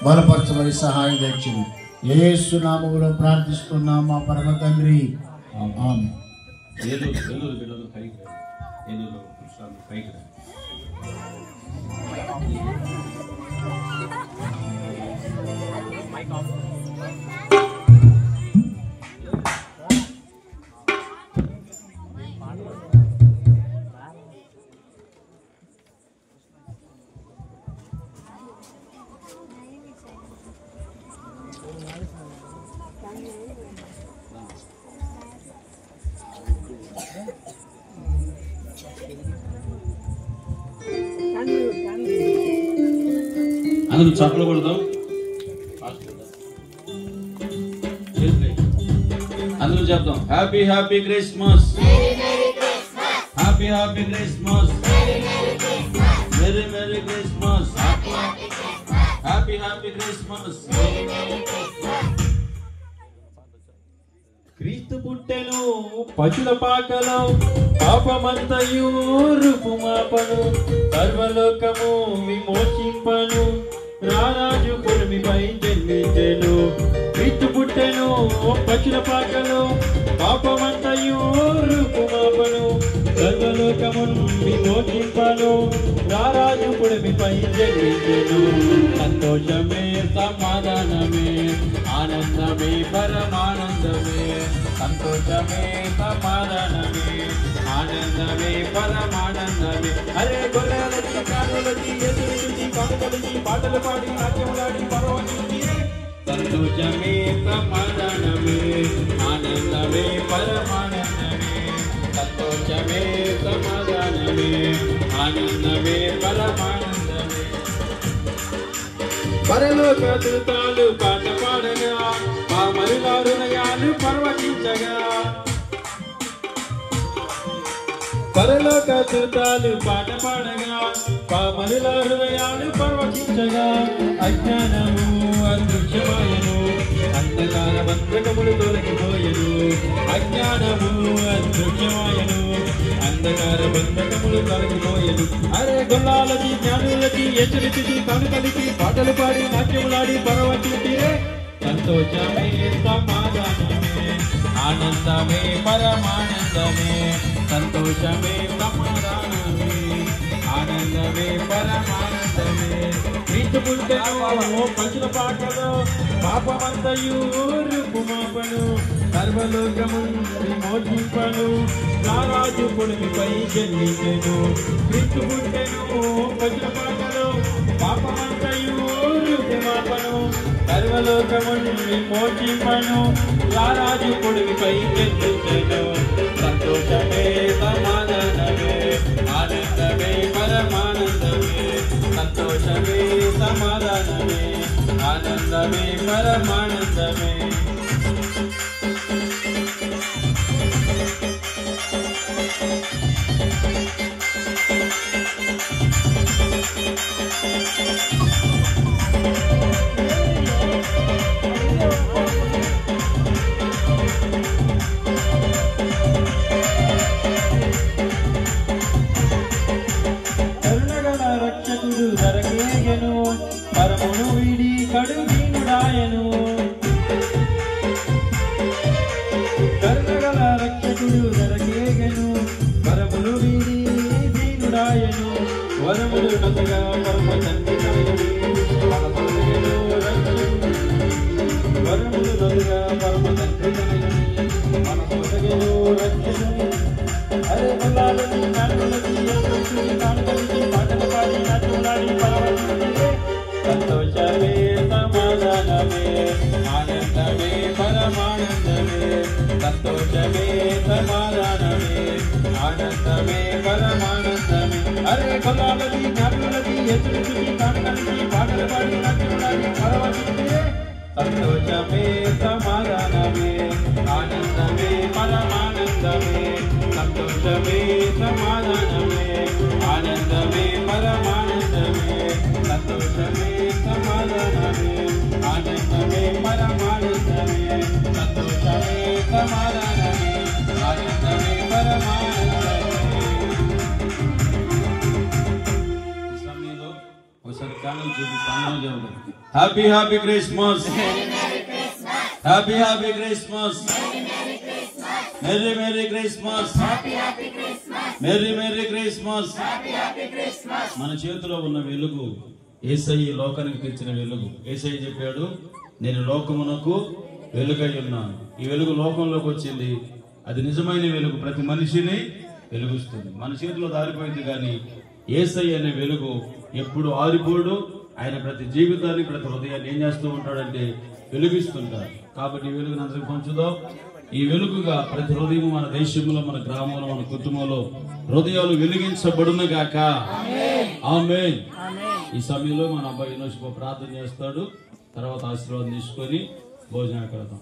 బలపరచబడి సహాయం తెచ్చింది. యేసు నామములో ప్రార్థిస్తున్నాం మా పరమ తండ్రి. ఆమేన్. అందరూ చప్పట్లు కొడదాం. అందరూ చెప్దాం happy happy Christmas, happy happy Christmas, merry merry Christmas, happy happy Christmas. క్రీస్తు పుట్టెను పశుల పాకలో, పాపమంతయు రూపుమాపను, సర్వలోకము విమోచింపను, రారాజు కొడుమిపై జన్మించెను. క్రీస్తు పుట్టెను పశుల పాకలో, పాపమంతయు రూపుమాపను, సర్వలోకమును విమోచింపను, రారాజు కొడుమిపై జన్మించెను. సంతోషమే సమాధానమే ఆనందమే పరమానందమే, సంతోషమే సమాధానమే ఆనందమే పరమానందమే. అరే గొర్రెలకి కానులకి ఎదురుచి కానుకలకి పాటలు పాడి నాట్యములాడి పరవశించి, సంతోషమే సమాధానమే ఆనందమే పరమానందమే, సంతోషమే సమాధానమే ఆనందమే పరమానందమే. పరలోక దూతాలు పాట పాడగా, పామరుల హృదయాలు పరవశించగా, పరలోక దూతాలు పాట పాడగా, పామరుల హృదయాలు పరవశించగా, అజ్ఞానము అదృశ్యమాయను, అంధకార బంధకములు తొలగిపోయెను, అజ్ఞానము అదృశ్యమాయను, అంధకార బంధకములు తొలగిపోయెను. అరే గొల్లాలకి జ్ఞానులకి ఎచ్చరిచి కనుకలికి పాటలు పాడి నాట్యములాడి పరవశించిరే. సంతోషమే సమాధానమే ఆనందమే పరమానందమే, సంతోషమే సమాధానమే ఆనందమే పరమానందమే. క్రీస్తు పుట్టెను పశుల పాకలో, పాపమంతయు రూపుమాపను, సర్వలోకమును విమోచింపను, రారాజు కొడుమిపై జన్మించెను. క్రీస్తు పుట్టెను పశుల పాకలో, పాపమంతయు రూపుమాపను, సర్వలోకమును విమోచింపను, రారాజు కొడుమిపై జన్మించెను. సంతోషమే సమాధానమే ఆనందమే పరమానందమే, సంతోషమే సమాధానమే ఆనందమే పరమానందమే. రక్షకుడు ధరకేగెను, పరమును వీడి కడుదీనుడాయను. కరుణగల రక్షకుడు ధరకేగెను, పరమును వీడి దీనుడాయను. వరములు నొసగా పరమ తండ్రి కలగని, వరములు నొసగా పరమ తండ్రి కలగని, మన సొసగెను రక్షను. అరే బల్లాలని నాలుగులకి ఎదురుచి కానుకలకి పాటలు పాడి నాట్యములాడి పరవశించిరే. సంతోషమే సమాధానమే ఆనందమే పరమానందమే, సంతోషమే సమాధానమే ఆనందమే పరమానందమే. అరే బల్లాలని నాలుగులకి ఎదురుచి కానుకలకి పాటలు పాడి నాట్యములాడి పరవశించిరే. సంతోషమే సమాధానమే ఆనందమే పరమానందమే, సంతోషమే సమాధానమే ఆనందమే పరమానందమే, సంతోషమే సమాధానమే ఆనందమే పరమానందమే, సంతోషమే సమాధానమే ఆనందమే పరమానందమే. ఈ సమయంలో ఒకసారి కాలం చూపి ప్రాణం happy happy Christmas, happy happy Christmas, merry merry Christmas, merry merry Christmas. మన చేతిలో ఉన్న వెలుగు యేసయ్య లోకానికి తెచ్చిన వెలుగు. యేసయ్య చెప్పాడు, నేను లోకమునకు వెలుగై ఉన్నాను. ఈ వెలుగు లోకంలోకి వచ్చింది. అది నిజమైన వెలుగు, ప్రతి మనిషిని వెలుగుస్తుంది. మన చేతిలో దారిపోయింది, కానీ యేసయ్య అనే వెలుగు ఎప్పుడు ఆరిపోడు. ఆయన ప్రతి జీవితాన్ని, ప్రతి హృదయాన్ని ఏం చేస్తూ ఉంటాడంటే వెలుగిస్తుంటాడు. కాబట్టి ఈ వెలుగుని అందరికి పంచుదాం. ఈ వెలుగుగా ప్రతి హృదయం మన దేశంలో, మన గ్రామంలో, మన కుటుంబంలో హృదయాలు వెలిగించబడును గాక. ఆమేన్. ఈ సమయంలో మన అబ్బాయి యూనివర్సిటీ ప్రార్థన చేస్తాడు. తర్వాత ఆశీర్వాదం తీసుకొని భోజనానికి వెళ్తాం.